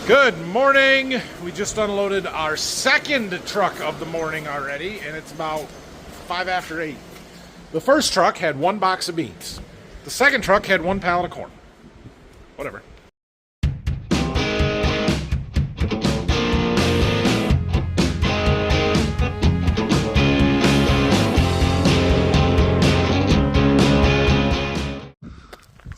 Good morning. We just unloaded our second truck of the morning already, and it's about 5 after 8. The first truck had 1 box of beans. The second truck had 1 pallet of corn. Whatever.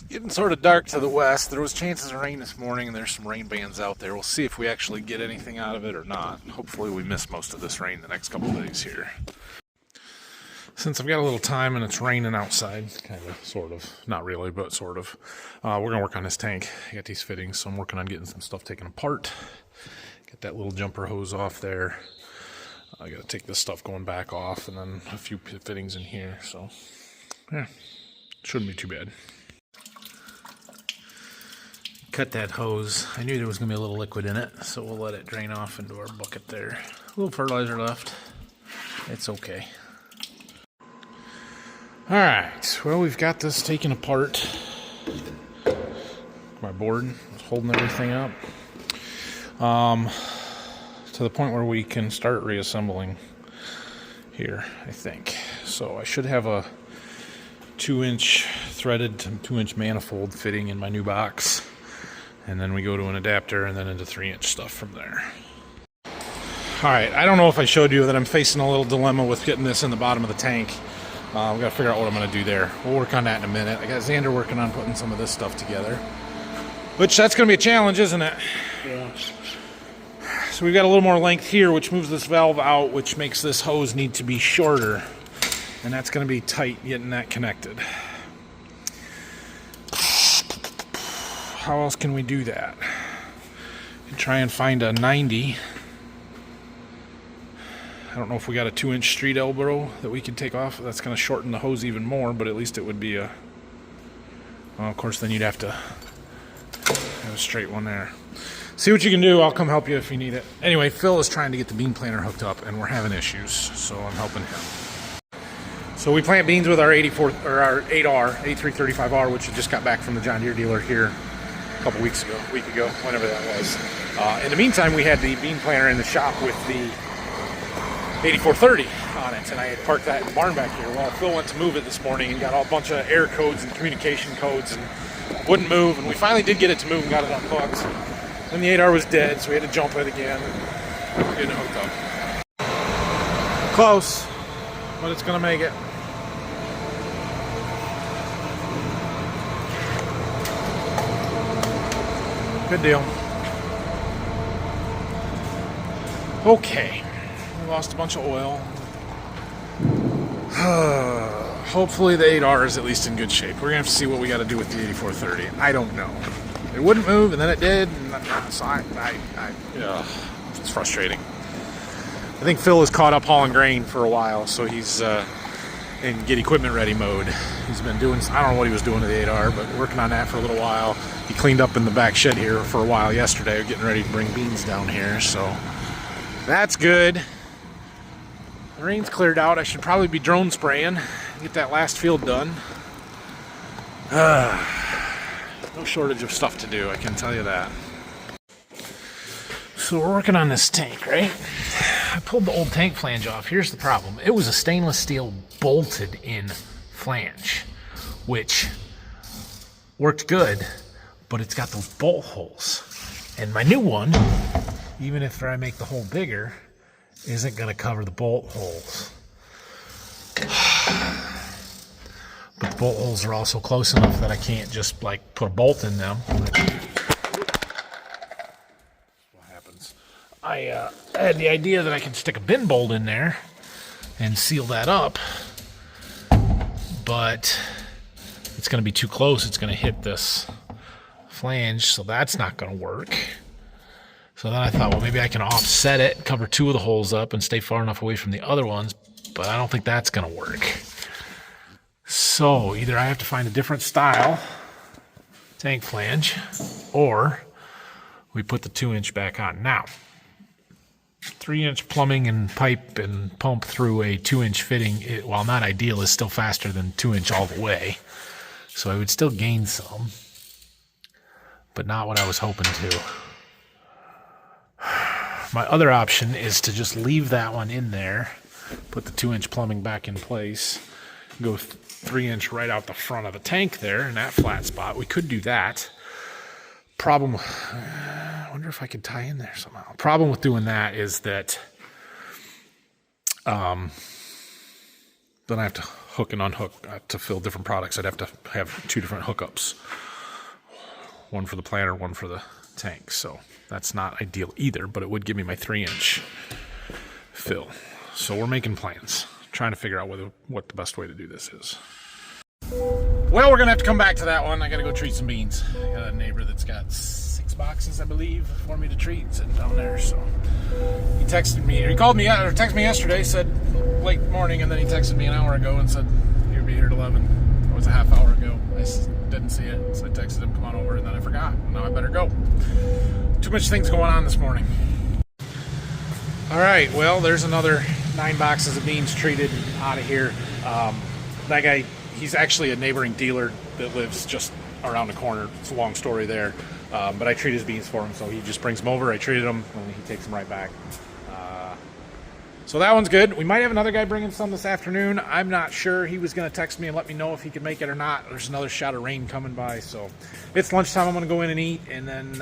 Getting sort of dark to the west. There was chances of rain this morning, and there's some rain bands out there. We'll see if we actually get anything out of it or not. Hopefully we miss most of this rain the next couple of days here. Since I've got a little time and it's raining outside, kind of, sort of, not really, but sort of, we're going to work on this tank. I got these fittings, so I'm working on getting some stuff taken apart. Get that little jumper hose off there. I got to take this stuff going back off, and then a few fittings in here, so yeah, shouldn't be too bad. Cut that hose. I knew there was going to be a little liquid in it, so we'll let it drain off into our bucket there. A little fertilizer left. It's okay. Alright, well, we've got this taken apart. My board is holding everything up. To the point where we can start reassembling here, I think. So I should have a 2-inch threaded 2-inch manifold fitting in my new box. And then we go to an adapter and then into 3-inch stuff from there. Alright, I don't know if I showed you that I'm facing a little dilemma with getting this in the bottom of the tank. We've got to figure out what I'm going to do there. We'll work on that in a minute. I got Xander working on putting some of this stuff together. Which, that's going to be a challenge, isn't it? Yeah. So we've got a little more length here, which moves this valve out, which makes this hose need to be shorter. And that's going to be tight getting that connected. How else can we do that? We can try and find a 90. I don't know if we got a 2-inch street elbow that we can take off. That's going to shorten the hose even more, but at least it would be a... Well, of course, then you'd have to have a straight one there. See what you can do. I'll come help you if you need it. Anyway, Phil is trying to get the bean planter hooked up, and we're having issues, so I'm helping him. So we plant beans with our 84 or our 8R, 8335R, which we just got back from the John Deere dealer here a couple weeks ago, a week ago, whenever that was. In the meantime, we had the bean planter in the shop with the 8430 on it, and I had parked that in the barn back here. Well, Phil went to move it this morning and got all a bunch of error codes and communication codes and wouldn't move, and we finally did get it to move and got it unhooked. Then the 8R was dead, so we had to jump it again and get it hooked up. Close, but it's going to make it. Good deal. Okay. We lost a bunch of oil. Hopefully the 8R is at least in good shape. We're going to have to see what we got to do with the 8430. I don't know. It wouldn't move, and then it did. And so it's frustrating. I think Phil is caught up hauling grain for a while, so he's in get equipment ready mode. He's been doing, I don't know what he was doing to the 8R, but working on that for a little while. He cleaned up in the back shed here for a while yesterday, getting ready to bring beans down here, so that's good. The rain's cleared out. I should probably be drone spraying, get that last field done. No shortage of stuff to do, I can tell you that. So we're working on this tank, right? I pulled the old tank flange off. Here's the problem. It was a stainless steel bolted in flange, which worked good, but it's got those bolt holes. And my new one, even if I make the hole bigger, isn't going to cover the bolt holes. But the bolt holes are also close enough that I can't just like put a bolt in them. What happens? I had the idea that I could stick a bin bolt in there and seal that up, but it's going to be too close. It's going to hit this flange, so that's not going to work. So then I thought, well, maybe I can offset it, cover 2 of the holes up, and stay far enough away from the other ones, but I don't think that's going to work. So either I have to find a different style tank flange, or we put the 2-inch back on. Now, 3-inch plumbing and pipe and pump through a 2-inch fitting, while not ideal, is still faster than 2-inch all the way. So I would still gain some, but not what I was hoping to. My other option is to just leave that one in there, put the 2-inch plumbing back in place, go 3-inch right out the front of the tank there in that flat spot. We could do that. Problem, I wonder if I could tie in there somehow. Problem with doing that is that then I have to hook and unhook to fill different products. I'd have to have 2 different hookups. One for the planter, one for the tank. So that's not ideal either, but it would give me my 3-inch fill. So we're making plans, trying to figure out what the best way to do this is. Well, we're gonna have to come back to that one. I gotta go treat some beans. I got a neighbor that's got 6 boxes, I believe, for me to treat sitting down there. So he texted me, or he called me, or texted me yesterday, said late morning, and then he texted me an hour ago and said you'll be here at 11. It was a half hour ago. I didn't see it, so I texted him, come on over, and then I forgot. Now I better go. Too much things going on this morning. All right, well, there's another 9 boxes of beans treated out of here. That guy, he's actually a neighboring dealer that lives just around the corner. It's a long story there. But I treat his beans for him, so he just brings them over. I treated them, and he takes them right back. So that one's good. We might have another guy bringing some this afternoon. I'm not sure. He was going to text me and let me know if he could make it or not. There's another shot of rain coming by, so it's lunchtime. I'm going to go in and eat, and then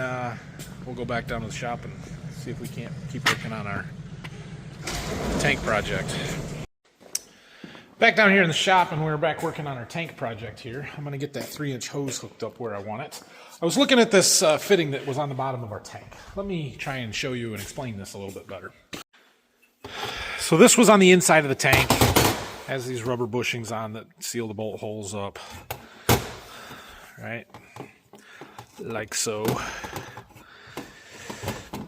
we'll go back down to the shop and see if we can't keep working on our tank project. Back down here in the shop, and we're back working on our tank project here. I'm going to get that 3-inch hose hooked up where I want it. I was looking at this fitting that was on the bottom of our tank. Let me try and show you and explain this a little bit better. So this was on the inside of the tank. Has these rubber bushings on that seal the bolt holes up. Right? Like so.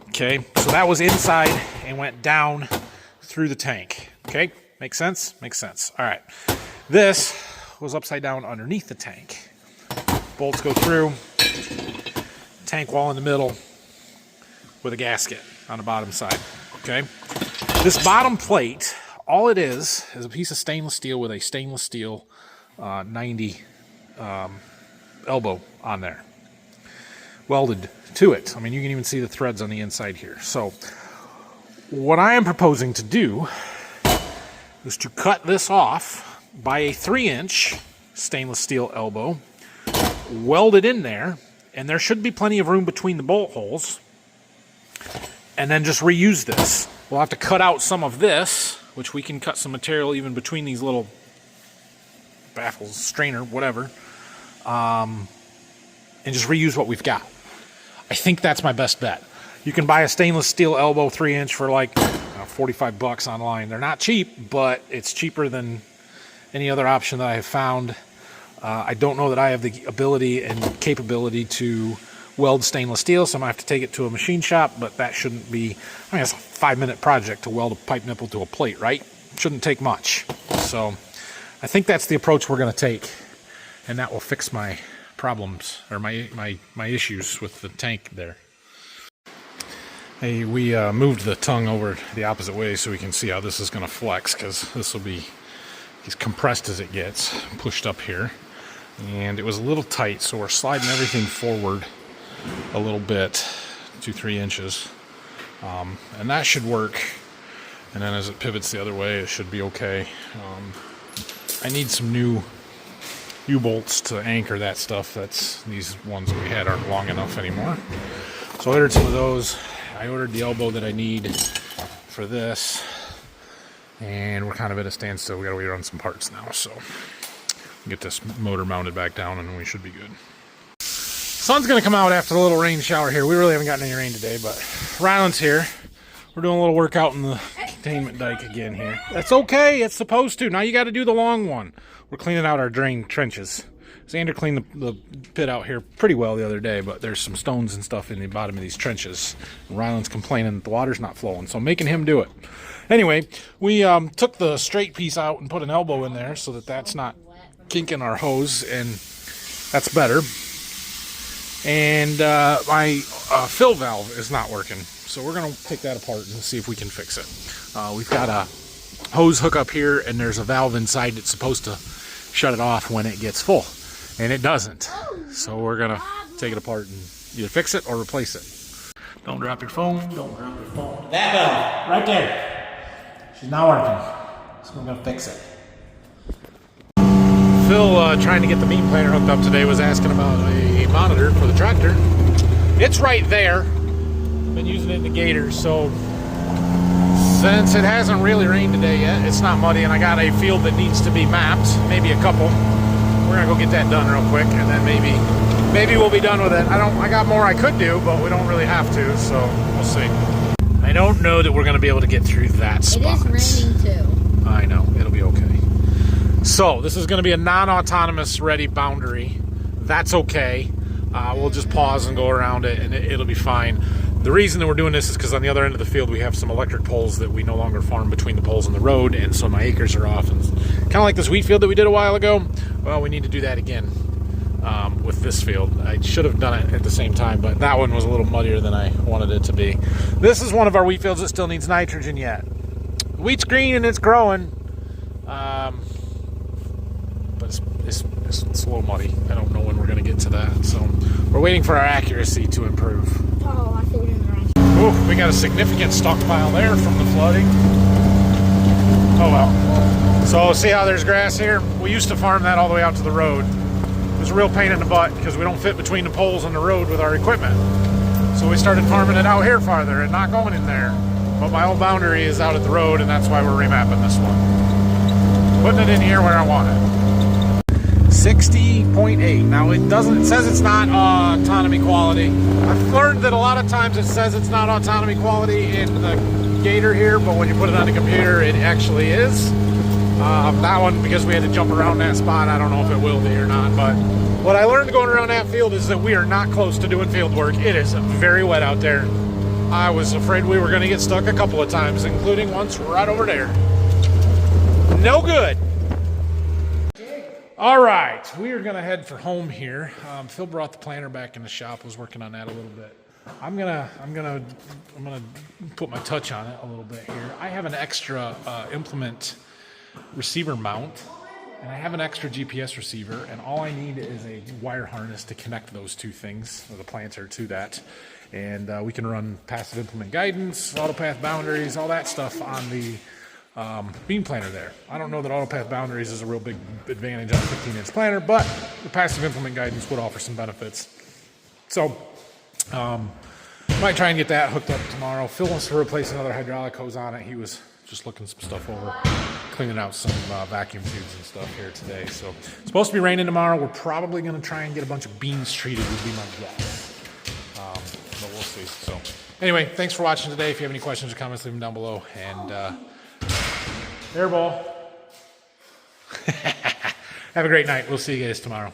Okay, so that was inside and went down through the tank. Okay, makes sense? Makes sense. All right. This was upside down underneath the tank. Bolts go through, tank wall in the middle with a gasket on the bottom side. Okay. This bottom plate, all it is a piece of stainless steel with a stainless steel 90 elbow on there, welded to it. I mean, you can even see the threads on the inside here. So what I am proposing to do is to cut this off by a 3-inch stainless steel elbow, weld it in there, and there should be plenty of room between the bolt holes, and then just reuse this. We'll have to cut out some of this, which we can cut some material even between these little baffles, strainer, whatever, and just reuse what we've got. I think that's my best bet. You can buy a stainless steel elbow 3-inch for like $45 online. They're not cheap, but it's cheaper than any other option that I have found. I don't know that I have the ability and capability to weld stainless steel, so I'm going to have to take it to a machine shop, but that shouldn't be, I mean, it's a 5-minute project to weld a pipe nipple to a plate, right? Shouldn't take much. So I think that's the approach we're going to take, and that will fix my problems, or my issues with the tank there. Hey, we moved the tongue over the opposite way so we can see how this is going to flex, because this will be as compressed as it gets, pushed up here. And it was a little tight, so we're sliding everything forward a little bit, 2-3 inches, and that should work. And then as it pivots the other way, it should be okay. I need some new U-bolts to anchor that stuff. These ones that we had aren't long enough anymore. So I ordered some of those. I ordered the elbow that I need for this, and we're kind of at a standstill. We got to wait on some parts now, so get this motor mounted back down, and we should be good. Sun's going to come out after the little rain shower here. We really haven't gotten any rain today, but Ryland's here. We're doing a little work out in the containment dike again here. That's okay. It's supposed to. Now you got to do the long one. We're cleaning out our drain trenches. Xander cleaned the pit out here pretty well the other day, but there's some stones and stuff in the bottom of these trenches. And Ryland's complaining that the water's not flowing, so I'm making him do it. Anyway, we took the straight piece out and put an elbow in there so that that's not kinking our hose, and that's better. And my fill valve is not working, so we're going to take that apart and see if we can fix it. We've got a hose hook up here, and there's a valve inside that's supposed to shut it off when it gets full, and it doesn't. So we're going to take it apart and either fix it or replace it. Don't drop your phone. Don't drop your phone. That bell, right there. She's not working. So we're gonna fix it. Phil, trying to get the beam planer hooked up today, was asking about a monitor for the tractor. It's right there. Been using it in the gator, so since it hasn't really rained today yet, it's not muddy, and I got a field that needs to be mapped, maybe a couple. We're gonna go get that done real quick, and then maybe we'll be done with it. I got more I could do, but we don't really have to, so we'll see. I don't know that we're gonna be able to get through that spot. It is raining too. I know, it'll be okay. So this is gonna be a non-autonomous ready boundary. That's okay. We'll just pause and go around it, and it'll be fine. The reason that we're doing this is because on the other end of the field we have some electric poles that we no longer farm between the poles and the road, and so my acres are off. And kind of like this wheat field that we did a while ago, well, we need to do that again with this field. I should have done it at the same time, but that one was a little muddier than I wanted it to be. This is one of our wheat fields that still needs nitrogen yet. The wheat's green and it's growing, but it's a little muddy. I don't know when we're going to get to that, so we're waiting for our accuracy to improve. Oh, I threw it in the right. Ooh, we got a significant stockpile there from the flooding. Oh well. So see how there's grass here? We used to farm that all the way out to the road. It was a real pain in the butt because we don't fit between the poles and the road with our equipment. So we started farming it out here farther and not going in there. But my old boundary is out at the road, and that's why we're remapping this one. Putting it in here where I want it. 60.8. Now it says it's not autonomy quality. I've learned that a lot of times it says it's not autonomy quality in the gator here, but when you put it on the computer, it actually is. That one, because we had to jump around that spot, I don't know if it will be or not, but what I learned going around that field is that we are not close to doing field work. It is very wet out there. I was afraid we were going to get stuck a couple of times, including once right over there. No good. All right, we are going to head for home here. Phil brought the planter back in the shop. Was working on that a little bit. I'm gonna put my touch on it a little bit here. I have an extra implement receiver mount, and I have an extra GPS receiver, and all I need is a wire harness to connect those two things, or the planter, to that. And we can run passive implement guidance, autopath boundaries, all that stuff on the beam planter there. I don't know that autopath boundaries is a real big advantage on a 15-inch planter, but the passive implement guidance would offer some benefits. So, might try and get that hooked up tomorrow. Phil wants to replace another hydraulic hose on it. He was just looking some stuff over, cleaning out some vacuum tubes and stuff here today. So, it's supposed to be raining tomorrow. We're probably going to try and get a bunch of beans treated, would be my guess. But we'll see. So, anyway, thanks for watching today. If you have any questions or comments, leave them down below. And, airball. Have a great night. We'll see you guys tomorrow.